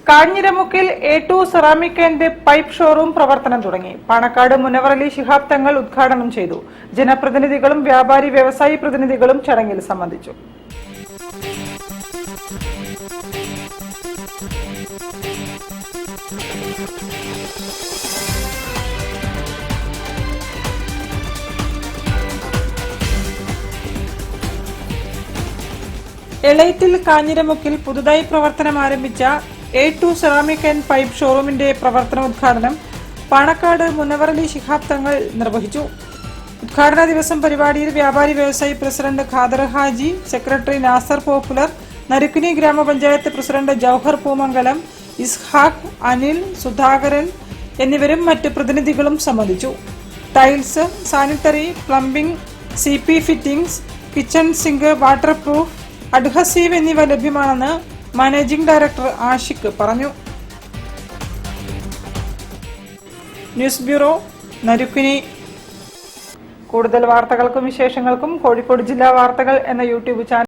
കാഞ്ഞിരമുക്കിൽ A2 ceramic and pipe showroom പ്രവർത്തനം തുടങ്ങി. പാണക്കാട് മുനവർ അലി ശിഹാബ് തങ്ങൾ ഉദ്ഘാടനം ചെയ്തു. ജനപ്രതിനിധികളും വ്യാപാരി വ്യവസായി പ്രതിനിധികളും ചടങ്ങിൽ സംബന്ധിച്ചു. എളൈറ്റിൽ കാഞ്ഞിരമുക്കിൽ പുതുതായി പ്രവർത്തനം ആരംഭിച്ച A2 സെറാമിക് ആൻഡ് പൈപ്പ് ഷോറൂമിന്റെ പ്രവർത്തനോദ്ഘാടനം പാണക്കാട് മുനവർ അലി ശിഹാബ് തങ്ങൾ നിർവഹിച്ചു. ഉദ്ഘാടന ദിവസം പരിപാടിയിൽ വ്യാപാരി വ്യവസായി president Khader Haji, secretary Nasar popular, Narikkuni ഗ്രാമപഞ്ചായത്ത് പ്രസിഡന്റ് ജൌഹർ പൂമംഗലം, ഇസ്ഹാഖ്, അനിൽ, സുധാകരൻ എന്നിവരും മറ്റ് പ്രതിനിധികളും സംബന്ധിച്ചു. Tiles, sanitary, plumbing, CP fittings, kitchen sink, water proof, adhesive എന്നിവ ലഭ്യമാണെന്ന് മാനേജിംഗ് ഡയറക്ടർ ആഷിഖ് പറഞ്ഞു. News bureau, Narikkuni. കൂടുതൽ വാർത്തകൾക്കും വിശേഷങ്ങൾക്കും കോഴിക്കോട് ജില്ലാ വാർത്തകൾ എന്ന യൂട്യൂബ് ചാനൽ